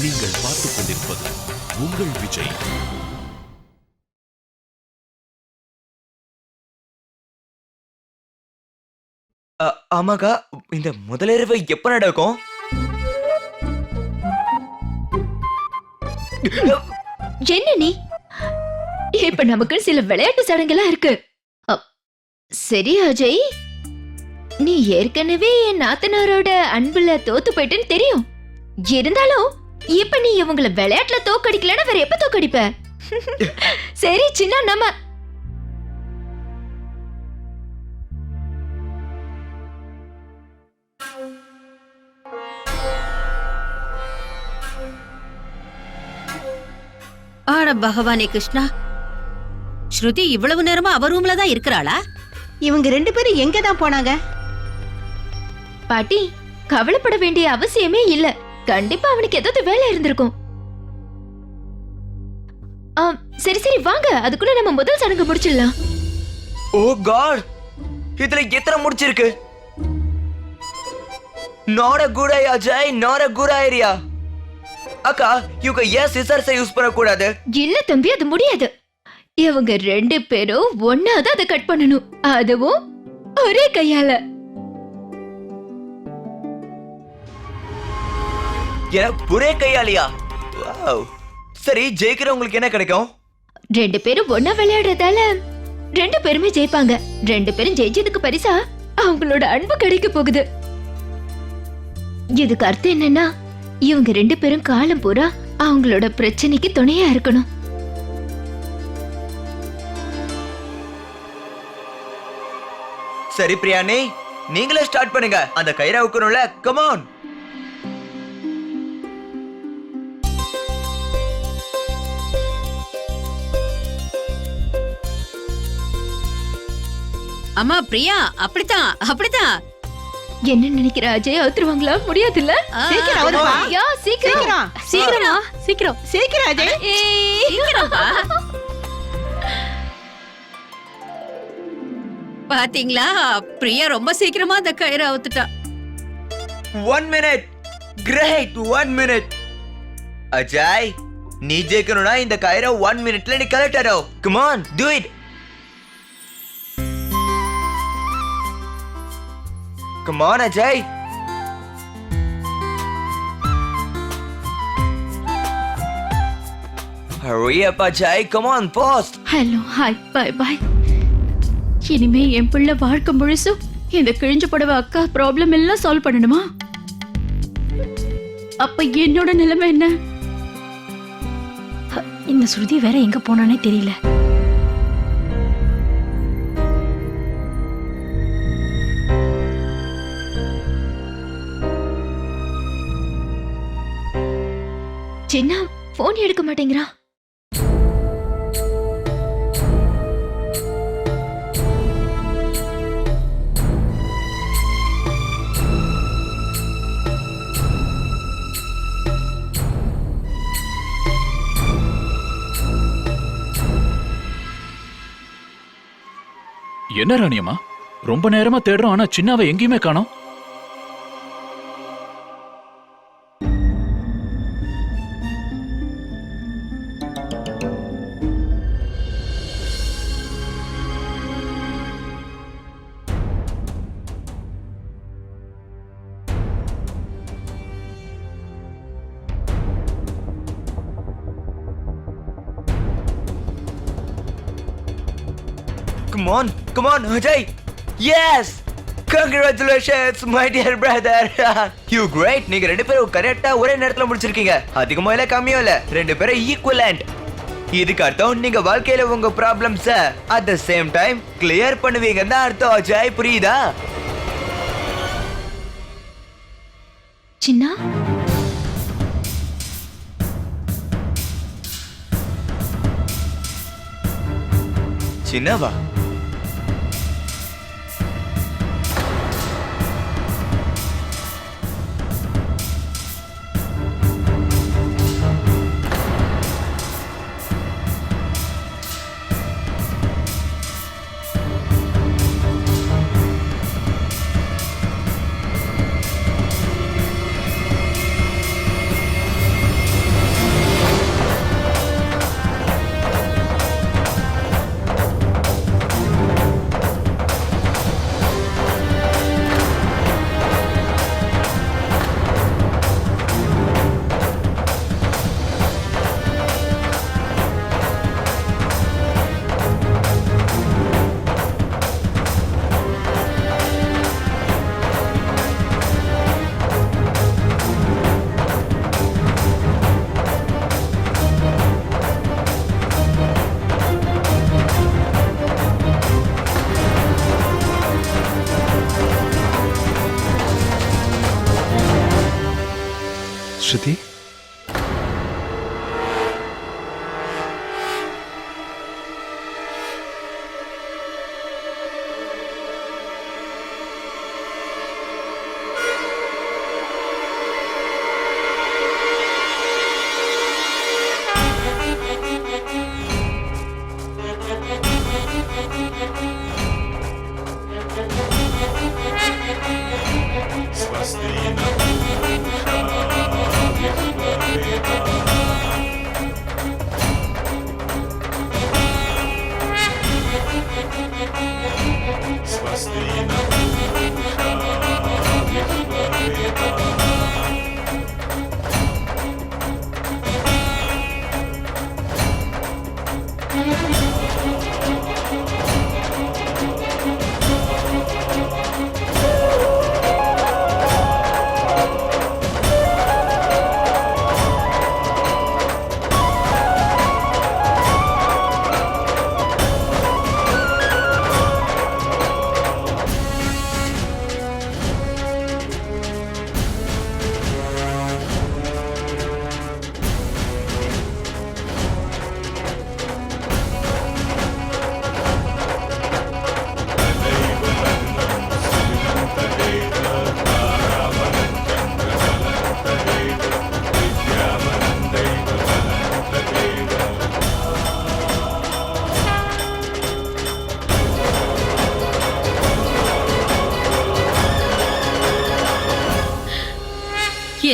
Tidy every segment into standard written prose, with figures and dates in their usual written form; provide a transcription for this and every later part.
நீங்கள் பார்த்துக் கொண்டிருப்பது உங்கள் விஜய். ஆமாக்கா, இந்த முதலிரவு எப்ப நடக்கும்? என்ன நீ? இப்ப நமக்கு சில விளையாட்டு சடங்கெல்லாம் இருக்கு. சரி அஜய், நீ ஏற்கனவே என் நாத்தனாரோட அன்புல தோத்து போயிட்டுன்னு தெரியும். இருந்தாலும் இப்ப நீ இவங்களை விளையாட்டுல தோக்கடிக்கலன்னா வேற எப்ப தோக்கடிப்ப? சரி சின்ன, நம்ம ஆட பகவானே கிருஷ்ணா, ஸ்ருதி இவ்வளவு நேரமா அவ ரூம்ல தான் இருக்கிறாளா? இவங்க 2 பேரும் எங்க தான் போனாங்க? பாட்டி, கவலைப்பட வேண்டிய அவசியமே இல்ல. கண்டிப்பா அவனுக்கு ஏதாவது வேலை இருந்திருக்கும். சரி சரி வாங்க, அதுக்குள்ள நம்ம முதல் சடங்கு முடிச்சிடலாம். ஓ காட், இதுல எத்தனை முடிச்சிருக்கு? not a good idea Ajay, not a good idea. அக்கா, இவங்க ஏன் சிசர்ஸை யூஸ் பண்ண கூடாது? இல்ல தம்பி, அது முடியாது. இவங்க 2 பேரும் ஒன்னாதான் அதை கட் பண்ணணும், அதுவும் ஒரே கையால. ஒரே கையாலியா? வாவ். சரி, ஜெயிக்கிறவங்களுக்கு என்ன கிடைக்கும்? 2 பேரும் ஒன்னா விளையாடுறதால 2 பேருமே ஜெயிப்பாங்க. 2 பேரும் ஜெயிச்சதுக்கு பரிசா அவங்களோட அன்பு கிடைக்க போகுது. இதுக்கு அர்த்தம் என்னன்னா, இவங்க 2 பேரும் காலம் பூரா அவங்களோட பிரச்சனைக்கு துணையா இருக்கணும். சரி பிரியாணி, நீங்களே ஸ்டார்ட் பண்ணுங்க. அந்த கயிறை ஊக்கணும்ல, கம் ஆன். அம்மா பிரியா, அப்படித்தான் அப்படித்தான். என்ன நினைக்கிற அஜய்? அவுத்துருவாங்களா? முடியாதுல்ல? சீக்கிரம் வருவா. ஐயா, சீக்கிரம் சீக்கிரமா சீக்கிரம் சீக்கிரம் அஜய். சீக்கிரமா. பாத்தீங்களா, பிரியா ரொம்ப சீக்கிரமா அந்த கயிறை அவுத்துட்டா. 1 minute. Great, 1 minute. அஜய், நீ ஜெயிக்கணும்னா இந்த கயிறை 1 minuteல நீ collect ஆடோ. Come on, do it. Come on, Ajay. Hurry up, Ajay. Come on, post. Hello, hi, bye bye. இனிமே என் பிள்ளை வாழ்க்கை முழுசும் இந்த கிழிஞ்ச புடவை அக்கா ப்ராப்ளம் எல்லாம் சால்வ் பண்ணணுமா? அப்ப என்னோட நிலைமை என்ன? இந்த ஸ்ருதி வேற எங்க போனானே தெரியல. சின்ன போன் எடுக்க மாட்டேங்கிறா. என்ன ராணியம்மா, ரொம்ப நேரமா தேடுறோம், ஆனா சின்னாவை எங்கேயுமே காணோம். Come on, Ajay. Yes! Congratulations, my dear brother. You great. நீங்க 2 பேரும் கரெக்ட்டா ஒரே நேரத்துல முடிச்சிருக்கீங்க. அதிகமா இல்ல, கம்மியும் இல்ல. 2 பேரும் ஈக்குவலன்ட். இதுக்கு அர்த்தம் நீங்க வாழ்க்கையில உங்க ப்ராப்ளம்ஸ at the same time clear பண்ணுவீங்கன்னு அர்த்தம். அஜய், புரியுதா? சின்ன, சின்னவா? ஸ்ருதி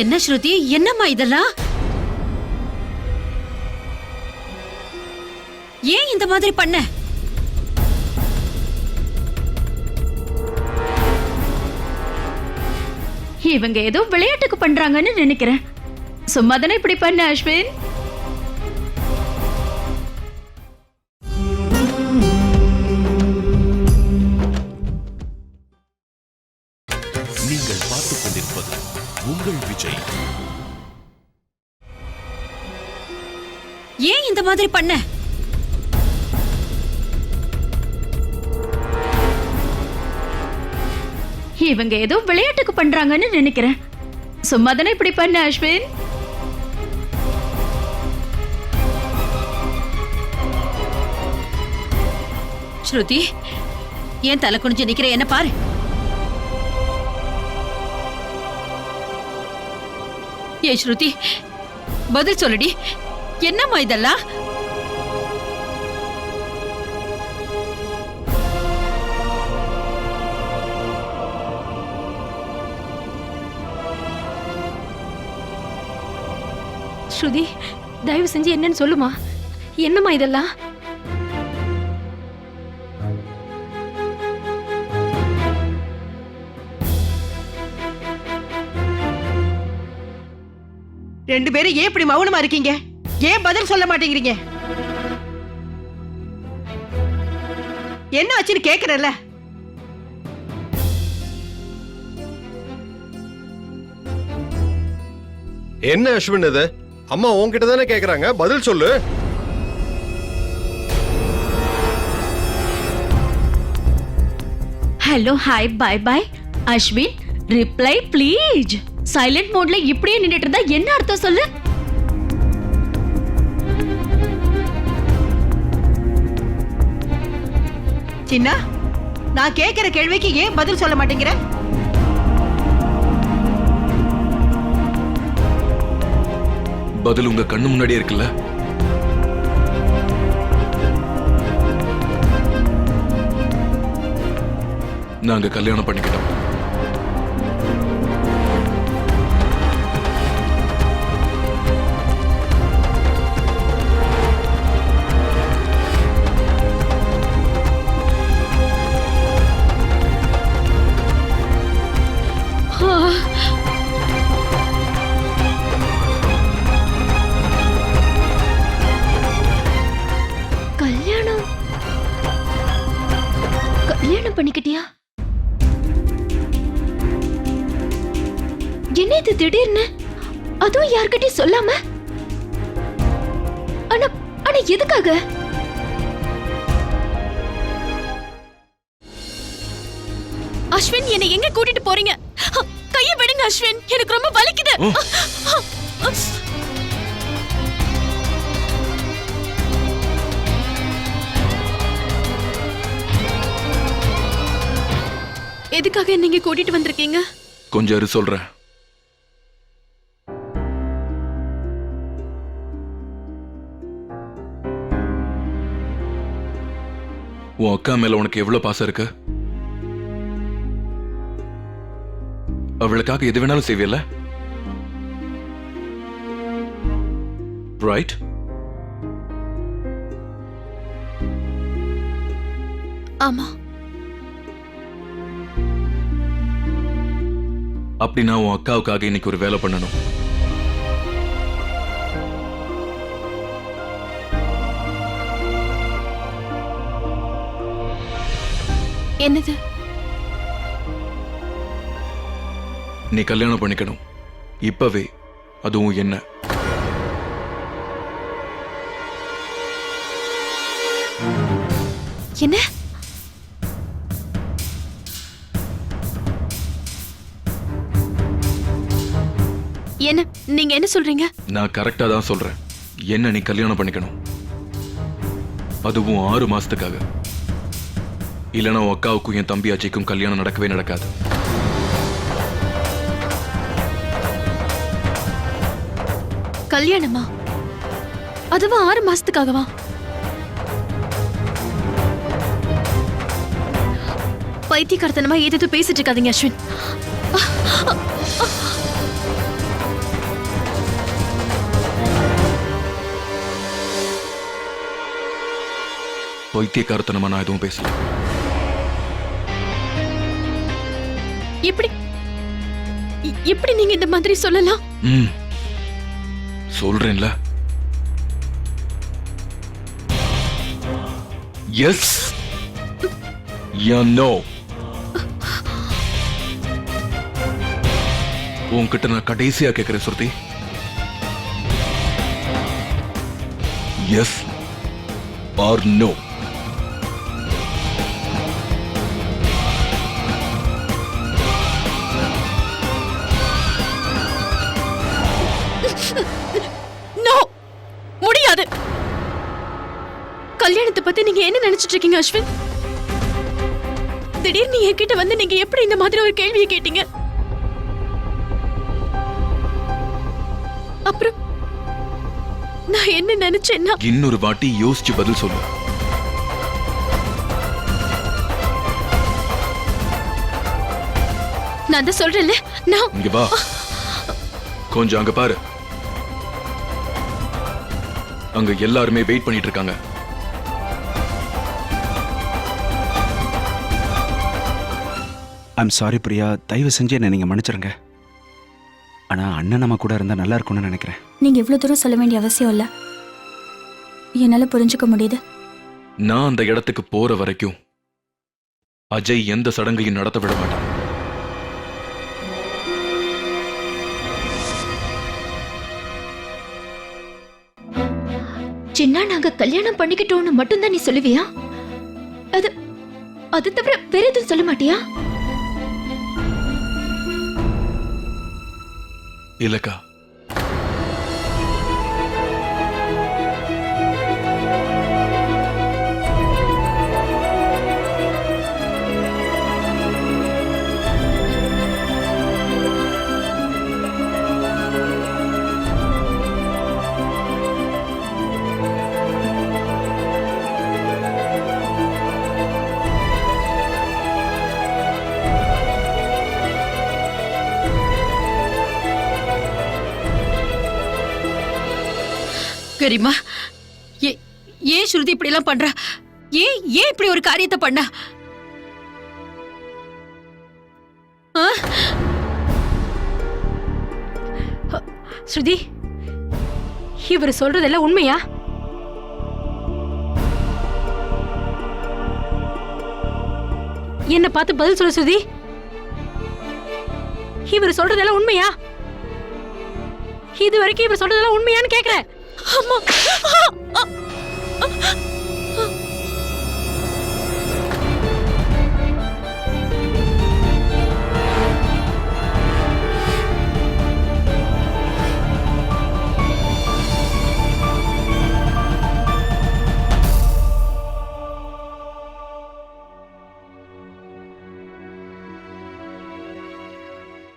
என்ன ஸ்ருதி, என்னம்மா இதெல்லாம்? ஏன் இந்த மாதிரி பண்ண? இவங்க ஏதோ விளையாட்டுக்கு பண்றாங்கன்னு நினைக்கிறேன். சும்மா தானே இப்படி பண்ண அஸ்வின். நீங்கள் பார்த்துக் கொண்டிருப்பது உங்கள் விஜய். ஏன் இந்த மாதிரி பண்ண? இவங்க ஏதோ விளையாட்டுக்கு பண்றாங்கன்னு நினைக்கிறேன். சும்மா தானே இப்படி பண்ண அஸ்வின். ஸ்ருதி, ஏன் தலை குனிஞ்சு நிக்கிற? என்ன பாரு. ஏ ஸ்ருதி, பதில் சொல்லுடி. என்னம்மா இதெல்லாம்? ஸ்ருதி, தயவு செஞ்சு என்னன்னு சொல்லுமா. என்னம்மா இதெல்லாம்? ரெண்டு பேரும் ஏன் இப்படி மௌனமா இருக்கீங்க? ஏன் பதில் சொல்ல மாட்டேங்கிறீங்க? என்ன ஆச்சுன்னு கேக்குறல்ல. என்ன அஸ்வின் இது? அம்மா உன்கிட்ட தானே கேக்குறாங்க, பதில் சொல்லு. Hello, hi, bye bye. Ashwin, reply please. Silent மோட்ல இப்படியே நின்னுட்டு இருந்தா என்ன அர்த்தம் சொல்லு? சின்னா, நான் கேக்குற கேள்விக்கு ஏன் பதில் சொல்ல மாட்டேங்கிற? பதில் உங்க கண்ணு முன்னாடியே இருக்குல்ல. நாங்க கல்யாணம் பண்ணிக்கிட்டோம். கல்யாணம் பண்ணிக்கிட்டியா? என்ன இது திடீர்னு? அதுவும் யார்கிட்டயும் சொல்லாம? ஆனா ஆனா எதுக்காக? அஸ்வின், என்னை எங்க கூட்டிட்டு போறீங்க? கைய விடுங்க அஸ்வின், எனக்கு ரொம்ப வலிக்குது. எதுக்காக நீங்க கூட்டிட்டு வந்திருக்கீங்க? கொஞ்சம் இரு சொல்றேன். உன் அக்கா மேல உனக்கு எவ்வளவு பாசம் இருக்கு? அவளுக்காக எது வேணாலும் செய்வியல்ல? ரைட்? ஆமா. அப்படின்னா உன் அக்காவுக்காக இன்னைக்கு ஒரு வேலை பண்ணணும். என்னது? நீ கல்யாணம் பண்ணிக்கணும் இப்பவே, அதுவும் என்ன? என்ன? என்ன நீங்க என்ன சொல்றீங்க? நான் கரெக்டா தான் சொல்றேன். என்ன நீ கல்யாணம் பண்ணிக்கணும், அதுவும் 6 மாசத்துக்காக. இல்லைன்னா உன் அக்காவுக்கும் என் தம்பி அஜய்க்கும் கல்யாணம் நடக்கவே நடக்காது. கல்யாணமா? அதுவா 6 மாசத்துக்காகவா? பைத்தியக்காரத்தனமா ஏதேதோ பேசிட்டு இருக்காதீங்க அஸ்வின். பைத்தியக்காரத்தனமா நான் எதுவும் பேசல. எப்படி எப்படி நீங்க இந்த மாதிரி சொல்லலாம்? சொல்றேன்ல. எஸ் யா நோ. உன்கிட்ட நான் கடைசியா கேட்கிறேன் Shruti. Yes or no? No, முடியாது. கல்யாணத்தை பத்தி நீங்க என்ன நினைச்சிட்டு இருக்கீங்க அஸ்வின்? திடீர்னு என்கிட்ட வந்து நீங்க எப்படி இந்த மாதிரி ஒரு கேள்வியை கேட்டீங்க? அப்புறம் நான் என்ன நினைச்சேன்னா, இன்னொரு வாட்டி யோசிச்சு பதில் சொல்லு. நான் தான் சொல்றேன்ல, நான் இங்க வா, கொஞ்சம் அங்க பாரு. அங்க எல்லாருமே வெயிட் பண்ணிட்டு இருக்காங்க. ஐம் சாரி பிரியா, தயவு செஞ்சு என்னை நீங்கள் மன்னிச்சிருங்க. ஆனால் அண்ணன் நம்ம கூட இருந்தால் நல்லா இருக்கும்னு நினைக்கிறேன். நீங்கள் இவ்வளோ தூரம் சொல்ல வேண்டிய அவசியம் இல்லை, என்னால் புரிஞ்சுக்க முடியுது. நான் அந்த இடத்துக்கு போற வரைக்கும் அஜய் எந்த சடங்கையும் நடத்த விட மாட்டான். சின்ன நாங்க கல்யாணம் பண்ணிக்கிட்டோம்னு மட்டும்தான் நீ சொல்லுவியா? அது அது தவிர வேற எதுவும் சொல்ல மாட்டியா? இல்லக்கா, கரிமா, ஏன் ஸ்ருதி இப்படி எல்லாம் பண்றா? ஏன் ஏன் இப்படி ஒரு காரியத்தை பண்ணா? ஸ்ருதி, இவர் சொல்றதெல்லாம் உண்மையா? என்ன பார்த்து பதில் சொல்ல ஸ்ருதி. இவர் சொல்றதெல்லாம் உண்மையா? இது வரைக்கும் இவர் சொல்றதெல்லாம் உண்மையான்னு கேக்குறேன். அம்மா,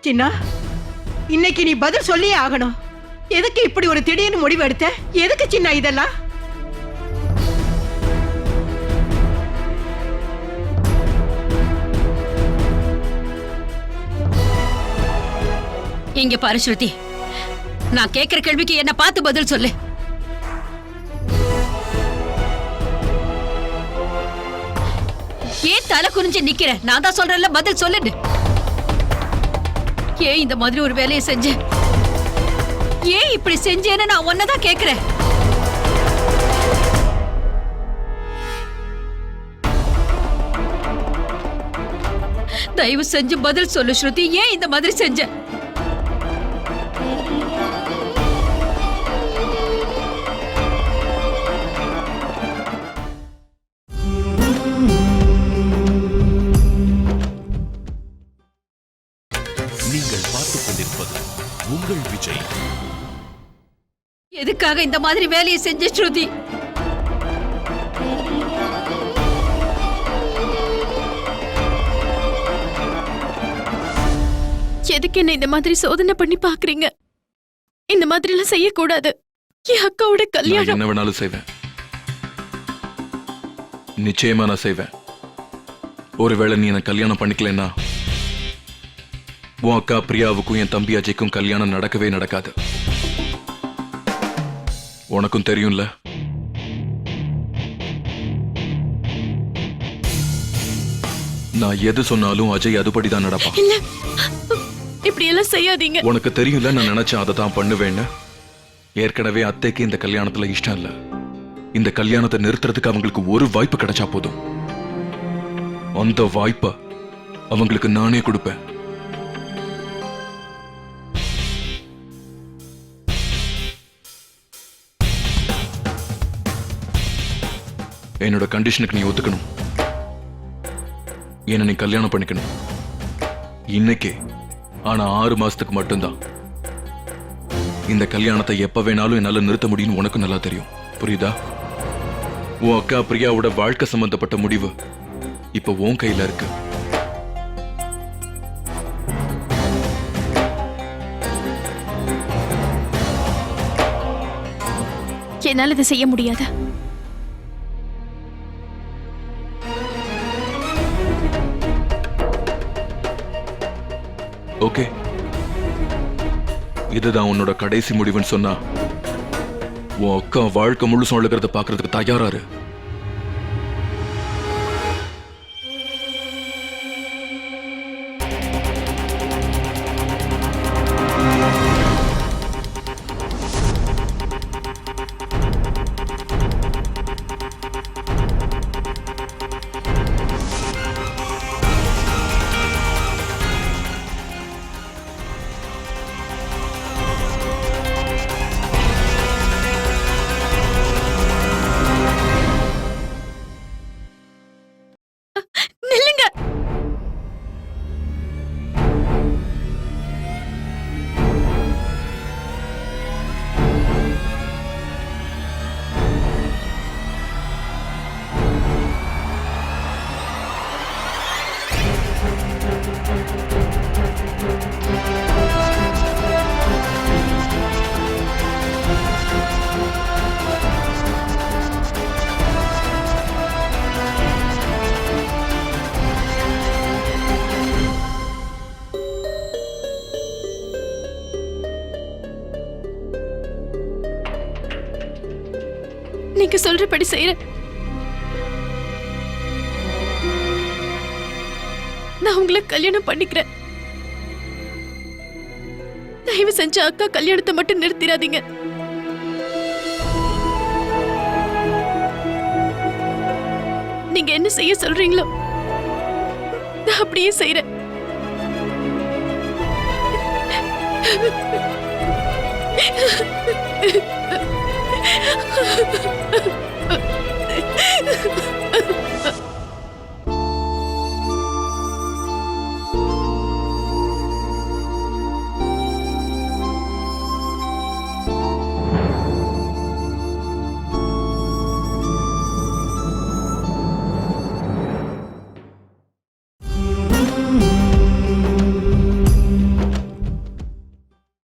சின்னா, இன்னைக்கு நீ பதில் சொல்லியே ஆகணும். எதுக்கு இப்படி ஒரு திடீர்னு முடிவு எடுத்த? எதுக்கு சின்ன இதெல்லாம்? இங்க பாரு ஸ்ருதி, நான் கேக்குற கேள்விக்கு என்ன பார்த்து பதில் சொல்லு. ஏன் தலை குனிஞ்சு நிக்கிற? நான் தான் சொல்றேன்ல, பதில் சொல்லுன்னு. ஏன் இந்த மாதிரி ஒரு வேலையை செஞ்ச? ஏன் இப்படி செஞ்சேன்னு நான் ஒன்னதான் கேக்குறேன். தயவு செஞ்சு பதில் சொல்லு ஸ்ருதி, ஏன் இந்த மாதிரி செஞ்ச? நீங்கள் பார்த்துக் கொண்டிருப்பது உங்கள் விஜய். எதுக்காக இந்த மாதிரி வேலையை செஞ்ச ஸ்ருதி? எதுக்கு என்ன இந்த மாதிரி சோதனை பண்ணி பாக்குறீங்க? இந்த மாதிரி எல்லாம் செய்யக்கூடாது. என் அக்காவோட நான் கல்யாணம். என்ன வேணாலும் செய்வேன், நிச்சயமா நான் செய்வேன். ஒருவேளை நீ என்ன கல்யாணம் பண்ணிக்கலன்னா உன் அக்கா பிரியாவுக்கும் என் தம்பி அஜய்க்கும் கல்யாணம் நடக்கவே நடக்காது. உனக்கும் தெரியும்ல. நான் எது சொன்னாலும் அஜய் அதுபடிதான் நடப்பான். இல்ல, இப்படி எல்லாம் செய்யாதீங்க. உனக்கு தெரியும்ல, நான் நினைச்சேன் அதை தான் பண்ணுவேன்னு. ஏற்கனவே அத்தைக்கு இந்த கல்யாணத்துல இஷ்டம் இல்ல. இந்த கல்யாணத்தை நிறுத்துறதுக்கு அவங்களுக்கு ஒரு வாய்ப்பு கிடைச்சா போதும். அந்த வாய்ப்பை அவங்களுக்கு நானே கொடுப்பேன். என்னோட கண்டிஷனுக்கு நீ ஒத்துக்கணும். என்ன நீ கல்யாணம் பண்ணிக்கணும் இன்னைக்கே. ஆனா 6 மாசத்துக்கு மட்டும்தான். இந்த கல்யாணத்தை எப்ப வேணாலும் என்னால நிறுத்த முடியும்னு உனக்கு நல்லா தெரியும். புரியுதா? உன் அக்கா பிரியாவோட வாழ்க்கை சம்பந்தப்பட்ட முடிவு இப்ப உன் கையில இருக்கு. என்னால இதை செய்ய முடியாது. ஓகே, இதுதான் உன்னோட கடைசி முடிவுன்னு சொன்னா உன் அக்கா வாழ்க்கை முழுசும் அழுகிறத பாக்குறதுக்கு தயாராரு. நில்லுங்க. நீங்க சொல்றபடி செய்யறேன். நான் உங்களை கல்யாணம் பண்ணிக்கிறேன். தயவு செஞ்சு அக்கா கல்யாணத்தை மட்டும் நிறுத்திடாதீங்க. நீங்க என்ன செய்ய சொல்றீங்களோ நான் அப்படியே செய்யறேன். Ha ha ha.